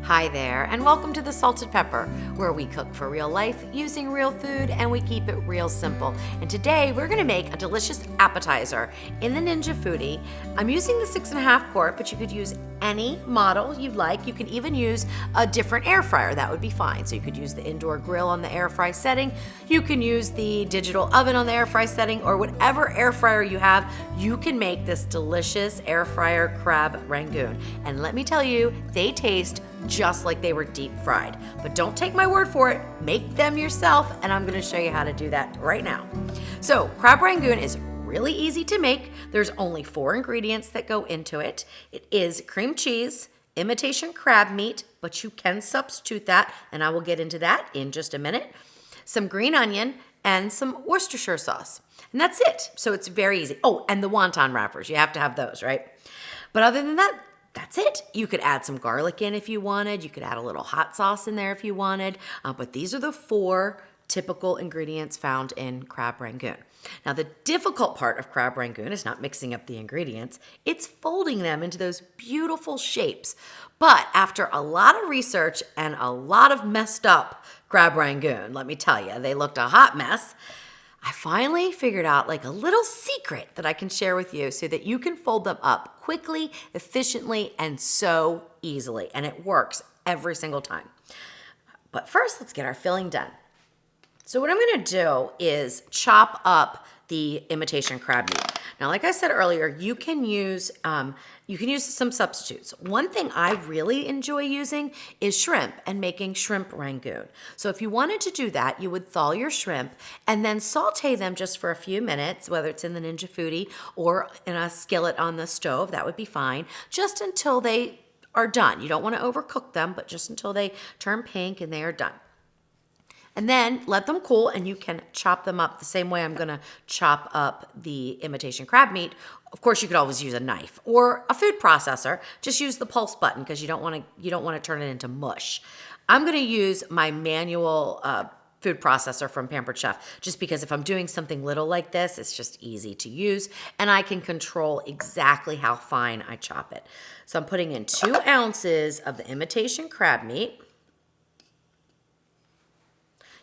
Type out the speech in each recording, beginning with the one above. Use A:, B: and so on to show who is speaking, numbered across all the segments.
A: Hi there, and welcome to the Salted Pepper, where we cook for real life using real food and we keep it real simple. And today we're gonna make a delicious appetizer in the Ninja Foodi. I'm using the 6.5 quart, but you could use any model you'd like. You could even use a different air fryer, that would be fine. So you could use the indoor grill on the air fry setting, you can use the digital oven on the air fry setting, or whatever air fryer you have, you can make this delicious air fryer crab rangoon. And let me tell you, they taste just like they were deep fried. But don't take my word for it, make them yourself, and I'm gonna show you how to do that right now. So crab rangoon is really easy to make. There's only 4 ingredients that go into it. It is cream cheese, imitation crab meat, but you can substitute that, and I will get into that in just a minute, some green onion, and some Worcestershire sauce. And that's it. So it's very easy. Oh, and the wonton wrappers. You have to have those, right? But other than that, that's it. You could add some garlic in if you wanted. You could add a little hot sauce in there if you wanted. But these are the 4 typical ingredients found in crab rangoon. Now, the difficult part of crab rangoon is not mixing up the ingredients. It's folding them into those beautiful shapes. But after a lot of research and a lot of messed up crab rangoon, let me tell you, they looked a hot mess. I finally figured out like a little secret that I can share with you so that you can fold them up quickly, efficiently, and so easily. And it works every single time. But first, let's get our filling done. So what I'm gonna do is chop up the imitation crab meat. Now, like I said earlier, you can use some substitutes. One thing I really enjoy using is shrimp and making shrimp rangoon. So if you wanted to do that, you would thaw your shrimp and then saute them just for a few minutes, whether it's in the Ninja Foodi or in a skillet on the stove, that would be fine, just until they are done. You don't want to overcook them, but just until they turn pink and they are done. And then let them cool and you can chop them up the same way I'm gonna chop up the imitation crab meat. Of course, you could always use a knife or a food processor. Just use the pulse button because you don't wanna turn it into mush. I'm gonna use my manual food processor from Pampered Chef, just because if I'm doing something little like this, it's just easy to use and I can control exactly how fine I chop it. So I'm putting in 2 ounces of the imitation crab meat.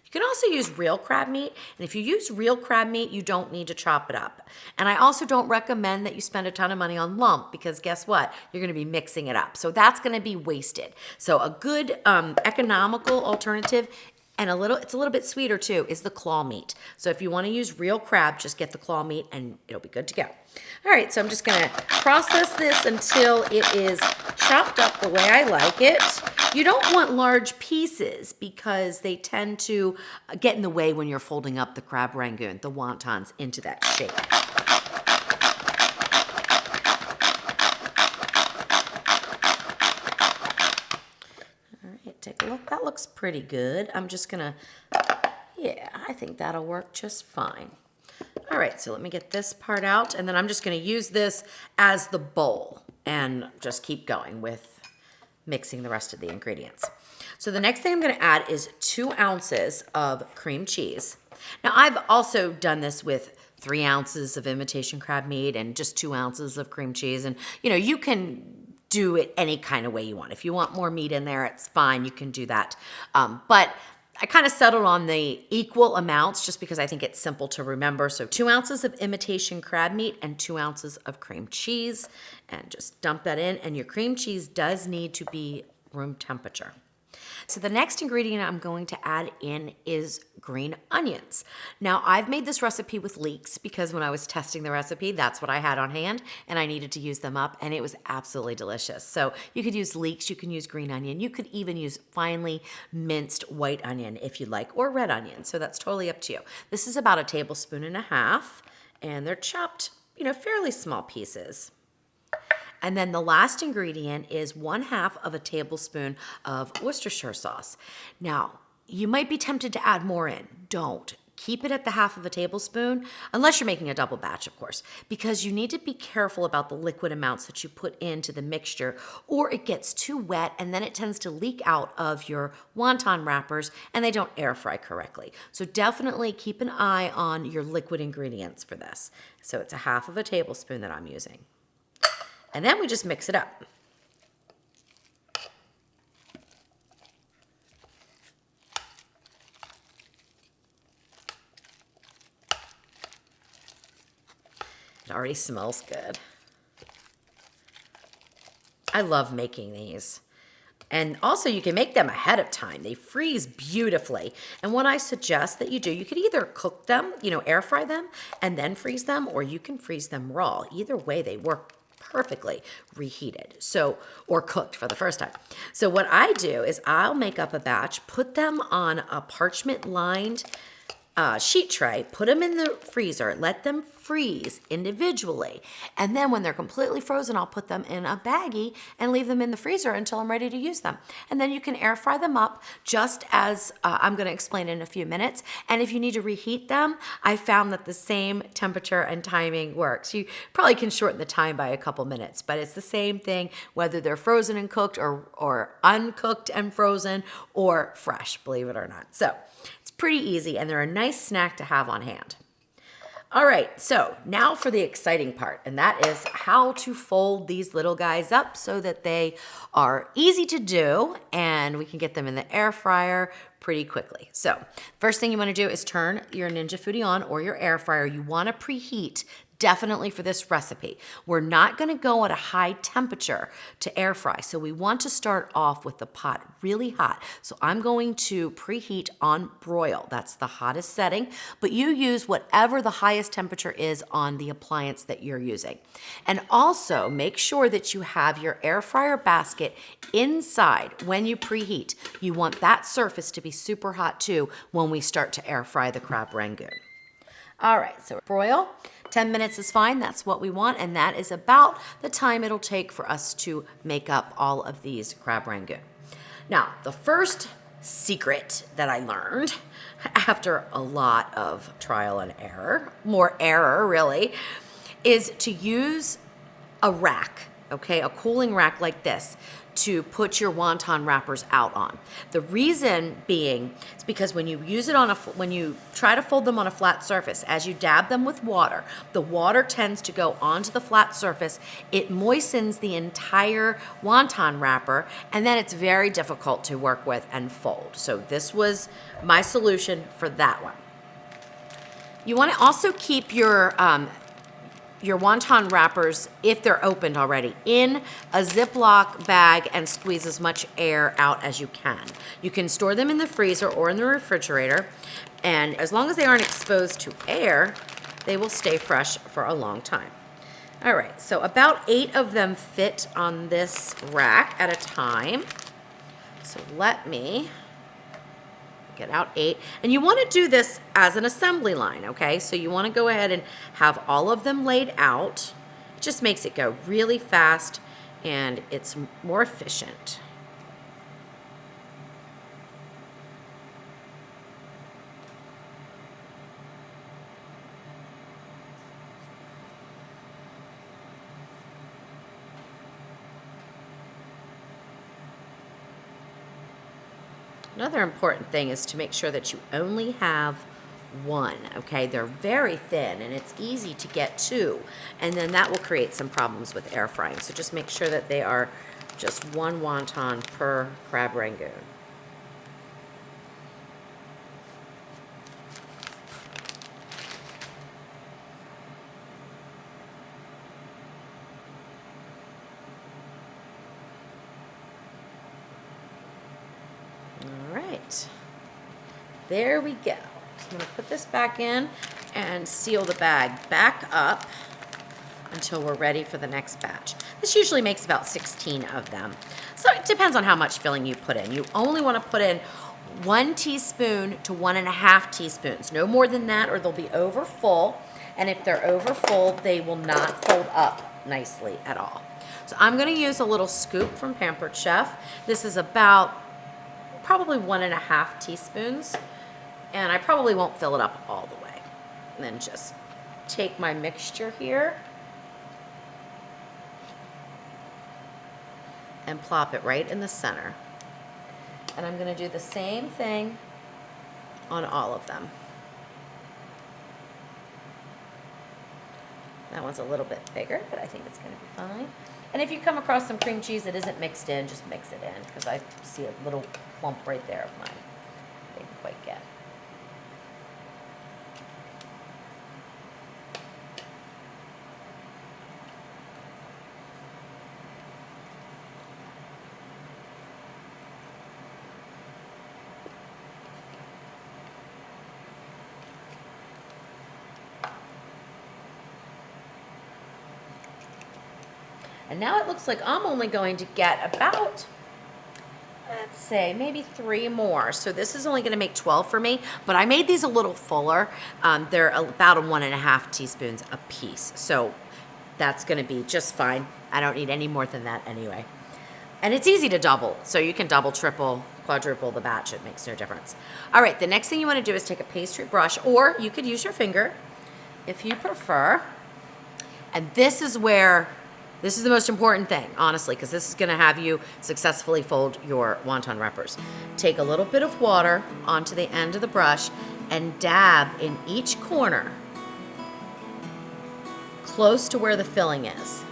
A: You can also use real crab meat, and if you use real crab meat, you don't need to chop it up. And I also don't recommend that you spend a ton of money on lump, because guess what? You're gonna be mixing it up. So that's gonna be wasted. So a good economical alternative, and it's a little bit sweeter too, is the claw meat. So if you wanna use real crab, just get the claw meat and it'll be good to go. All right, so I'm just gonna process this until it is chopped up the way I like it. You don't want large pieces because they tend to get in the way when you're folding up the crab rangoon, the wontons, into that shape. All right, take a look. That looks pretty good. I'm just gonna, yeah, I think that'll work just fine. All right, so let me get this part out, and then I'm just gonna use this as the bowl and just keep going with mixing the rest of the ingredients. So the next thing I'm gonna add is 2 ounces of cream cheese. Now I've also done this with 3 ounces of imitation crab meat and just 2 ounces of cream cheese. And you can do it any kind of way you want. If you want more meat in there, it's fine, you can do that. But I kind of settled on the equal amounts just because I think it's simple to remember. So 2 ounces of imitation crab meat and 2 ounces of cream cheese, and just dump that in. And your cream cheese does need to be room temperature. So the next ingredient I'm going to add in is green onions. Now, I've made this recipe with leeks because when I was testing the recipe, that's what I had on hand and I needed to use them up, and it was absolutely delicious. So you could use leeks, you can use green onion, you could even use finely minced white onion if you like, or red onion. So that's totally up to you. This is about 1.5 tablespoons, and they're chopped, fairly small pieces. And then the last ingredient is 1/2 tablespoon of Worcestershire sauce. Now, you might be tempted to add more in. Don't. Keep it at the 1/2 tablespoon, unless you're making a double batch, of course, because you need to be careful about the liquid amounts that you put into the mixture, or it gets too wet and then it tends to leak out of your wonton wrappers and they don't air fry correctly. So definitely keep an eye on your liquid ingredients for this. So it's 1/2 tablespoon that I'm using. And then we just mix it up. It already smells good. I love making these. And also you can make them ahead of time. They freeze beautifully. And what I suggest that you do, you could either cook them, air fry them and then freeze them, or you can freeze them raw. Either way, they work perfectly reheated. Or cooked for the first time. So what I do is I'll make up a batch, put them on a parchment lined sheet tray, put them in the freezer, let them freeze individually. And then when they're completely frozen, I'll put them in a baggie and leave them in the freezer until I'm ready to use them. And then you can air fry them up just as I'm going to explain in a few minutes. And if you need to reheat them, I found that the same temperature and timing works. You probably can shorten the time by a couple minutes, but it's the same thing whether they're frozen and cooked or uncooked and frozen or fresh, believe it or not. So it's pretty easy, and they're a nice snack to have on hand. All right, so now for the exciting part, and that is how to fold these little guys up so that they are easy to do and we can get them in the air fryer pretty quickly. So first thing you want to do is turn your Ninja Foodi on, or your air fryer. You want to preheat definitely for this recipe. We're not going to go at a high temperature to air fry, so we want to start off with the pot really hot. So I'm going to preheat on broil. That's the hottest setting, but you use whatever the highest temperature is on the appliance that you're using. And also make sure that you have your air fryer basket inside when you preheat. You want that surface to be super hot too when we start to air fry the crab rangoon. All right, so broil. 10 minutes is fine, that's what we want, and that is about the time it'll take for us to make up all of these crab rangoon. Now, the first secret that I learned after a lot of trial and error, more error really, is to use a rack, okay, a cooling rack like this, to put your wonton wrappers out on. The reason being is because when you use it when you try to fold them on a flat surface, as you dab them with water, the water tends to go onto the flat surface. It moistens the entire wonton wrapper, and then it's very difficult to work with and fold. So this was my solution for that one. You want to also keep your wonton wrappers, if they're opened already, in a Ziploc bag and squeeze as much air out as you can. You can store them in the freezer or in the refrigerator, and as long as they aren't exposed to air, they will stay fresh for a long time. All right, so about 8 of them fit on this rack at a time. So let me get out 8. And you want to do this as an assembly line, okay? So you want to go ahead and have all of them laid out. It just makes it go really fast and it's more efficient. Another important thing is to make sure that you only have one, okay? They're very thin and it's easy to get 2, and then that will create some problems with air frying. So just make sure that they are just 1 wonton per crab rangoon. There we go. I'm going to put this back in and seal the bag back up until we're ready for the next batch. This usually makes about 16 of them. So it depends on how much filling you put in. You only want to put in 1 teaspoon to 1.5 teaspoons. No more than that or they'll be over full. And if they're over full, they will not fold up nicely at all. So I'm going to use a little scoop from Pampered Chef. This is about probably 1.5 teaspoons. And I probably won't fill it up all the way. And then just take my mixture here and plop it right in the center. And I'm going to do the same thing on all of them. That one's a little bit bigger, but I think it's going to be fine. And if you come across some cream cheese that isn't mixed in, just mix it in, because I see a little clump right there of mine. I didn't quite get. And now it looks like I'm only going to get about, let's say, maybe 3 more. So this is only gonna make 12 for me, but I made these a little fuller. They're about 1.5 teaspoons a piece. So that's gonna be just fine. I don't need any more than that anyway. And it's easy to double, so you can double, triple, quadruple the batch. It makes no difference. All right, the next thing you wanna do is take a pastry brush, or you could use your finger if you prefer. And this is the most important thing, honestly, because this is gonna have you successfully fold your wonton wrappers. Take a little bit of water onto the end of the brush and dab in each corner close to where the filling is.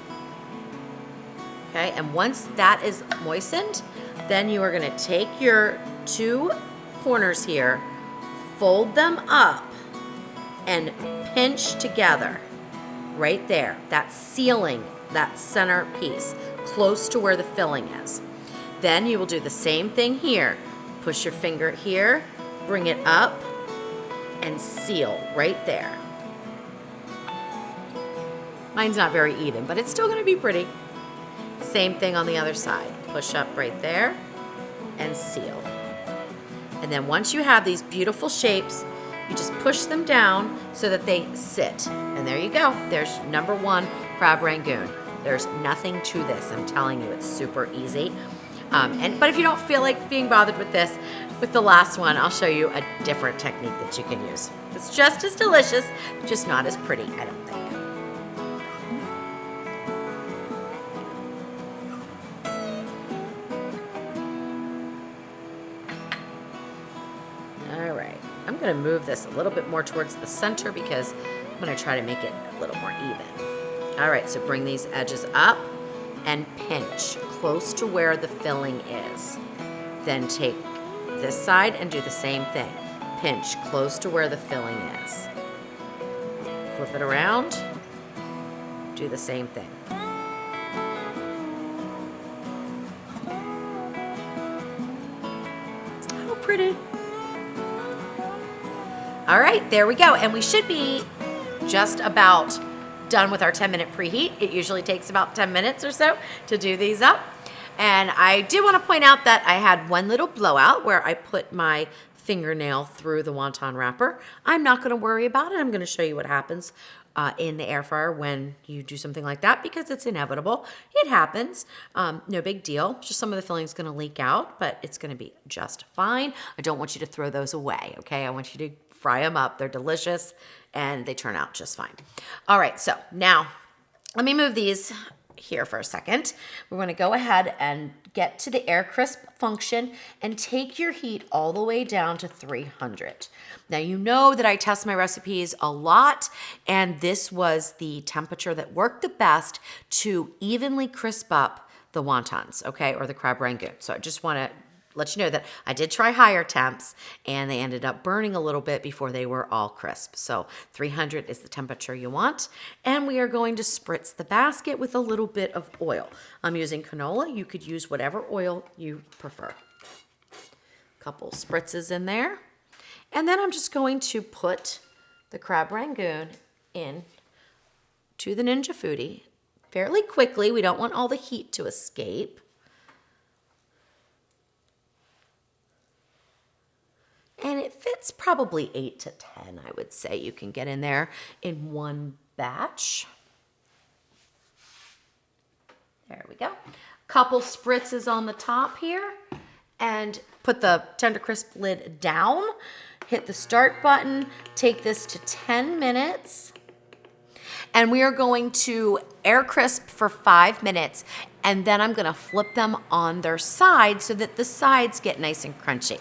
A: Okay, and once that is moistened, then you are gonna take your 2 corners here, fold them up, and pinch together right there. That's sealing that center piece close to where the filling is. Then you will do the same thing here. Push your finger here, bring it up, and seal right there. Mine's not very even, but it's still gonna be pretty. Same thing on the other side. Push up right there and seal. And then once you have these beautiful shapes, you just push them down so that they sit. And there you go. There's number 1 crab rangoon. There's nothing to this. I'm telling you, it's super easy. But if you don't feel like being bothered with this, with the last one, I'll show you a different technique that you can use. It's just as delicious, just not as pretty, I don't think. All right, I'm gonna move this a little bit more towards the center because I'm gonna try to make it a little more even. All right, so bring these edges up and pinch close to where the filling is. Then take this side and do the same thing. Pinch close to where the filling is. Flip it around, do the same thing. How pretty. All right, there we go. And we should be just about done with our 10-minute preheat. It usually takes about 10 minutes or so to do these up. And I do want to point out that I had one little blowout where I put my fingernail through the wonton wrapper. I'm not going to worry about it. I'm going to show you what happens in the air fryer when you do something like that because it's inevitable. It happens. No big deal. Just some of the filling is going to leak out, but it's going to be just fine. I don't want you to throw those away, okay? I want you to fry them up. They're delicious and they turn out just fine. All right, so now let me move these here for a second. We're going to go ahead and get to the air crisp function and take your heat all the way down to 300. Now you know that I test my recipes a lot and this was the temperature that worked the best to evenly crisp up the wontons, okay, or the crab rangoon. So I just want to let you know that I did try higher temps and they ended up burning a little bit before they were all crisp. So 300 is the temperature you want. And we are going to spritz the basket with a little bit of oil. I'm using canola. You could use whatever oil you prefer. A couple spritzes in there. And then I'm just going to put the crab rangoon in to the Ninja Foodi fairly quickly. We don't want all the heat to escape. And it fits probably 8 to 10, I would say. You can get in there in one batch. There we go. Couple spritzes on the top here. And put the Tender Crisp lid down. Hit the start button. Take this to 10 minutes. And we are going to air crisp for 5 minutes. And then I'm going to flip them on their side so that the sides get nice and crunchy.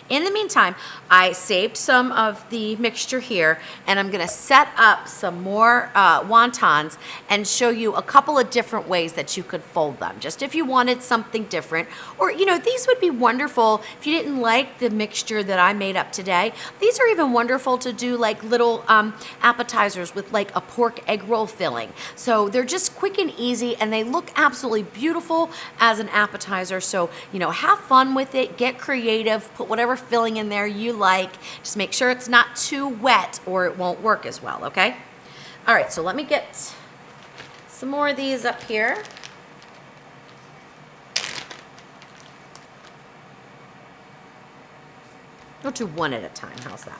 A: In the meantime, I saved some of the mixture here and I'm gonna set up some more wontons and show you a couple of different ways that you could fold them, just if you wanted something different. Or, you know, these would be wonderful if you didn't like the mixture that I made up today. These are even wonderful to do like little appetizers with like a pork egg roll filling. So they're just quick and easy and they look absolutely beautiful as an appetizer. So, you know, have fun with it, get creative, put whatever filling in there you like. Just make sure it's not too wet or it won't work as well, okay? All right, so let me get some more of these up here. We'll do one at a time. How's that?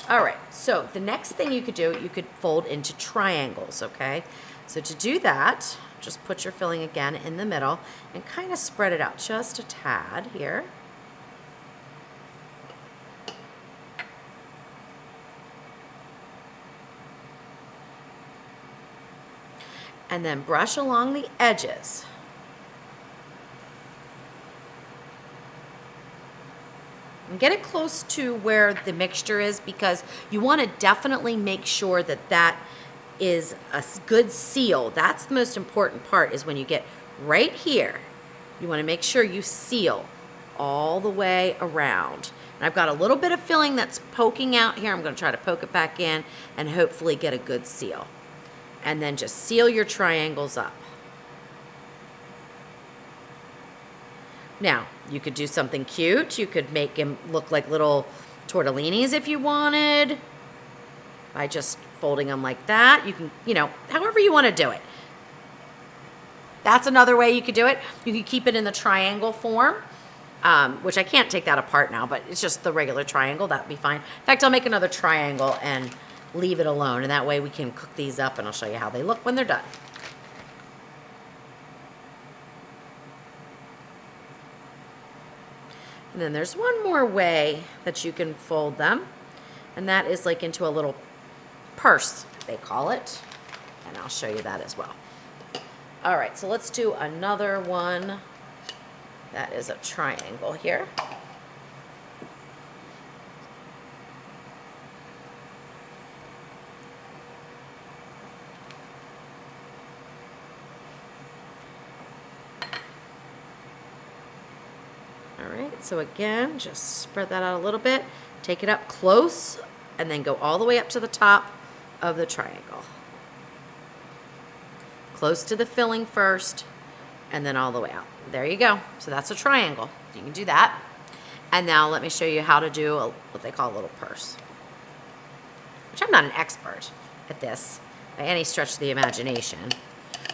A: All right, so the next thing you could do, you could fold into triangles, okay? So to do that, just put your filling again in the middle and kind of spread it out just a tad here. And then brush along the edges. And get it close to where the mixture is, because you want to definitely make sure that that is a good seal. That's the most important part, is when you get right here, you want to make sure you seal all the way around. And I've got a little bit of filling that's poking out here. I'm going to try to poke it back in and hopefully get a good seal. And then just seal your triangles up. Now, you could do something cute. You could make them look like little tortellinis if you wanted, by just folding them like that. You can, however you want to do it. That's another way you could do it. You could keep it in the triangle form, which I can't take that apart now, but it's just the regular triangle. That would be fine. In fact, I'll make another triangle and leave it alone, and that way we can cook these up, and I'll show you how they look when they're done. And then there's one more way that you can fold them, and that is like into a little purse, they call it, and I'll show you that as well. All right, so let's do another one that is a triangle here. All right, so again, just spread that out a little bit, take it up close, and then go all the way up to the top of the triangle. Close to the filling first, and then all the way out. There you go. So that's a triangle. You can do that. And now let me show you how to do what they call a little purse, which I'm not an expert at this by any stretch of the imagination.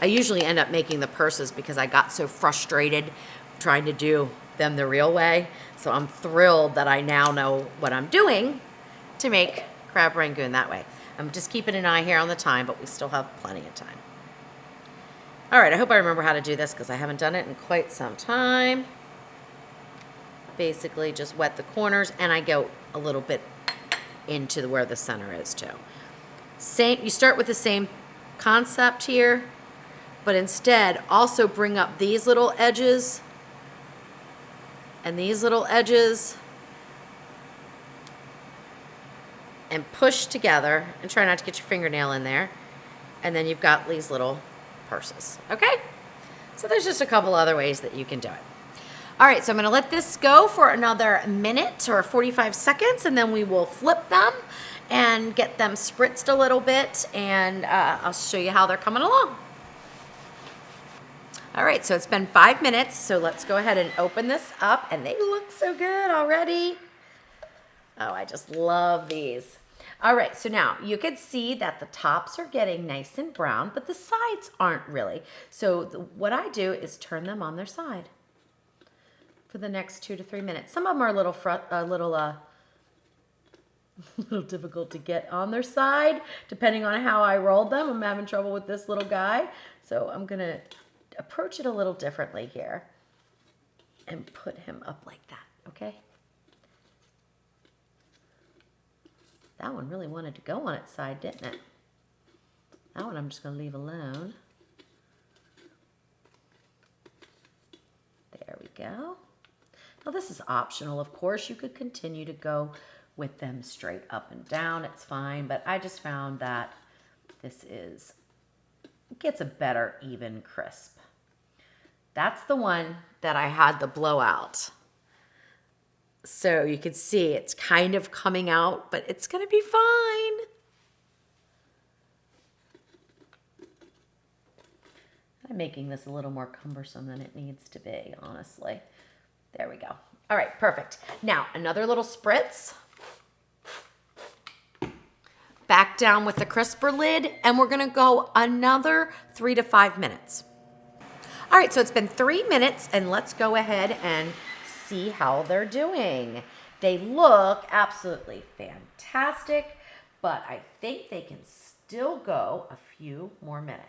A: I usually end up making the purses because I got so frustrated trying to do them the real way. So I'm thrilled that I now know what I'm doing to make crab rangoon that way. I'm just keeping an eye here on the time, but we still have plenty of time. All right, I hope I remember how to do this because I haven't done it in quite some time. Basically just wet the corners, and I go a little bit into where the center is too. You start with the same concept here, but instead also bring up these little edges and these little edges and push together, and try not to get your fingernail in there. And then you've got these little purses, okay? So there's just a couple other ways that you can do it. All right, so I'm gonna let this go for another minute or 45 seconds, and then we will flip them and get them spritzed a little bit, and I'll show you how they're coming along. All right, so it's been 5 minutes, so let's go ahead and open this up, and they look so good already. Oh, I just love these. All right, so now you can see that the tops are getting nice and brown, but the sides aren't really. So what I do is turn them on their side for the next 2 to 3 minutes. Some of them are a little difficult to get on their side, depending on how I rolled them. I'm having trouble with this little guy, so I'm gonna approach it a little differently here and put him up like that, okay? That one really wanted to go on its side, didn't it? That one I'm just going to leave alone. There we go. Now this is optional, of course. You could continue to go with them straight up and down. It's fine, but I just found that this gets a better even crisp. That's the one that I had the blowout. So you can see it's kind of coming out, but it's going to be fine. I'm making this a little more cumbersome than it needs to be, honestly. There we go. All right, perfect. Now, another little spritz. Back back down with the crisper lid, and we're gonna go another 3 to 5 minutes. All right, so it's been 3 minutes, and let's go ahead and see how they're doing. They look absolutely fantastic, but I think they can still go a few more minutes.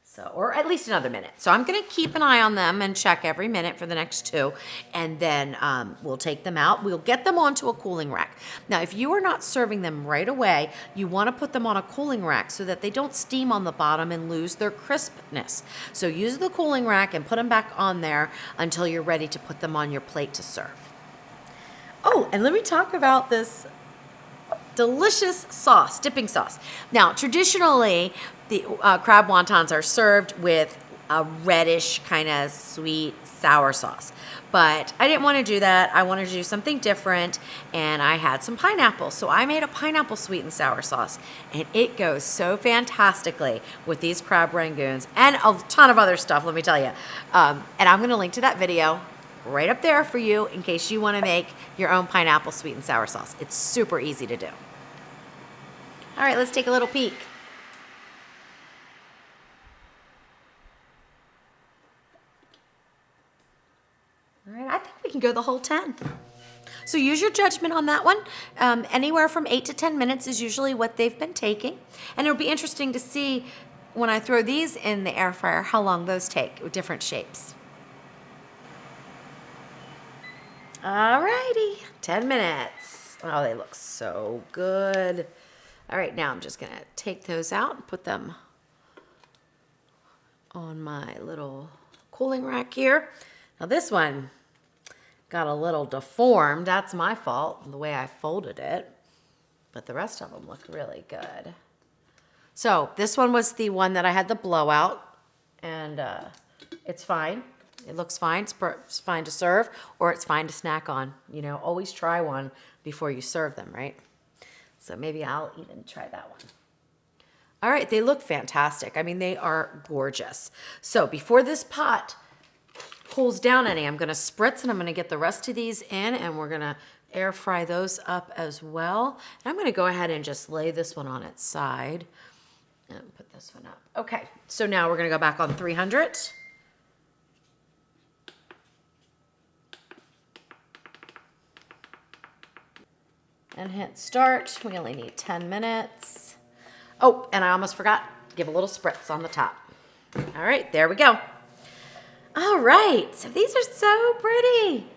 A: So, or at least another minute. So I'm gonna keep an eye on them and check every minute for the next 2, and then we'll take them out. We'll get them onto a cooling rack. Now, if you are not serving them right away, you wanna put them on a cooling rack so that they don't steam on the bottom and lose their crispness. So use the cooling rack and put them back on there until you're ready to put them on your plate to serve. Oh, and let me talk about this delicious sauce, dipping sauce. Now, traditionally, the crab wontons are served with a reddish kind of sweet sour sauce. But I didn't want to do that. I wanted to do something different, and I had some pineapple. So I made a pineapple sweet and sour sauce, and it goes so fantastically with these crab rangoons and a ton of other stuff, let me tell you. And I'm going to link to that video right up there for you in case you want to make your own pineapple sweet and sour sauce. It's super easy to do. All right, let's take a little peek. All right, I think we can go the whole 10. So use your judgment on that one. Anywhere from 8 to 10 minutes is usually what they've been taking. And it'll be interesting to see when I throw these in the air fryer how long those take with different shapes. All righty, 10 minutes. Oh, they look so good. All right, now I'm just gonna take those out and put them on my little cooling rack here. Now this one got a little deformed. That's my fault, the way I folded it. But the rest of them look really good. So this one was the one that I had the blowout, and it's fine. It looks fine. It's fine to serve, or it's fine to snack on. You know, always try one before you serve them, right? So maybe I'll even try that one. All right, they look fantastic. I mean, they are gorgeous. So before this pot cools down any, I'm gonna spritz and I'm gonna get the rest of these in, and we're gonna air fry those up as well. And I'm gonna go ahead and just lay this one on its side and put this one up. Okay, so now we're gonna go back on 300. And hit start. We only need 10 minutes. Oh, and I almost forgot, give a little spritz on the top. All right, there we go. All right, so these are so pretty.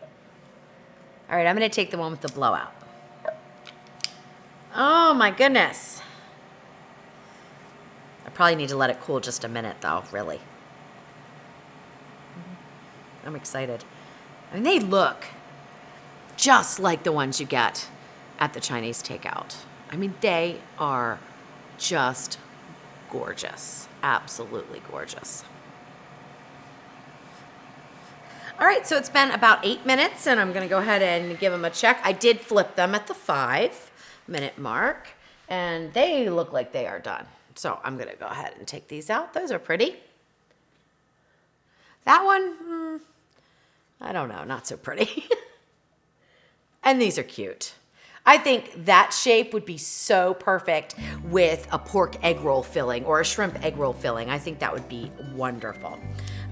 A: All right, I'm gonna take the one with the blowout. Oh my goodness. I probably need to let it cool just a minute though, really. I'm excited. I mean, they look just like the ones you get at the Chinese takeout. I mean, they are just gorgeous, absolutely gorgeous. All right, so it's been about 8 minutes, and I'm gonna go ahead and give them a check. I did flip them at the 5-minute mark, and they look like they are done. So I'm gonna go ahead and take these out. Those are pretty. That one, I don't know, not so pretty. And these are cute. I think that shape would be so perfect with a pork egg roll filling or a shrimp egg roll filling. I think that would be wonderful.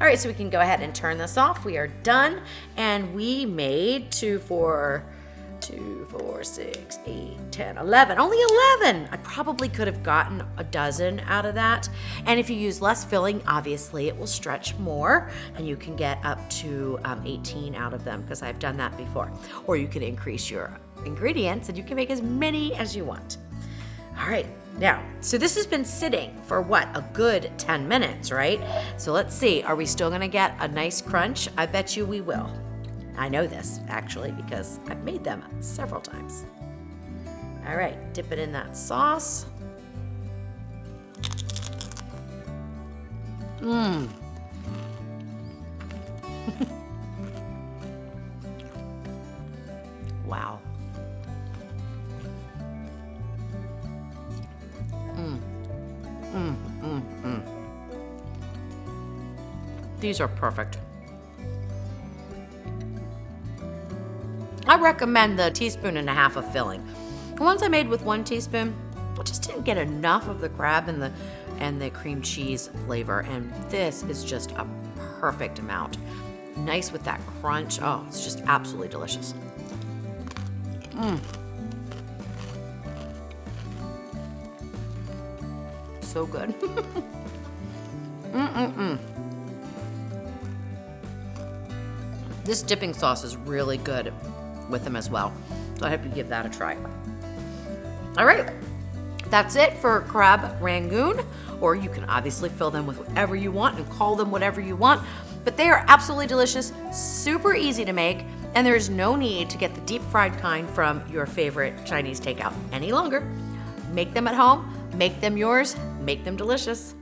A: All right, so we can go ahead and turn this off. We are done, and we made 2, 4, 6, 8, 10, 11. Only 11. I probably could have gotten a dozen out of that. And if you use less filling, obviously it will stretch more, and you can get up to 18 out of them, because I've done that before. Or you can increase your ingredients, and you can make as many as you want. All right, now, so this has been sitting for what, a good 10 minutes, right? So let's see, are we still gonna get a nice crunch? I bet you we will. I know this, actually, because I've made them several times. All right, dip it in that sauce. Mmm. Wow. These are perfect. I recommend the 1.5 teaspoons of filling. The ones I made with 1 teaspoon, people just didn't get enough of the crab and the cream cheese flavor. And this is just a perfect amount. Nice with that crunch. Oh, it's just absolutely delicious. So good. This dipping sauce is really good with them as well. So I hope you give that a try. All right, that's it for crab rangoon, or you can obviously fill them with whatever you want and call them whatever you want, but they are absolutely delicious, super easy to make, and there's no need to get the deep fried kind from your favorite Chinese takeout any longer. Make them at home, make them yours, make them delicious.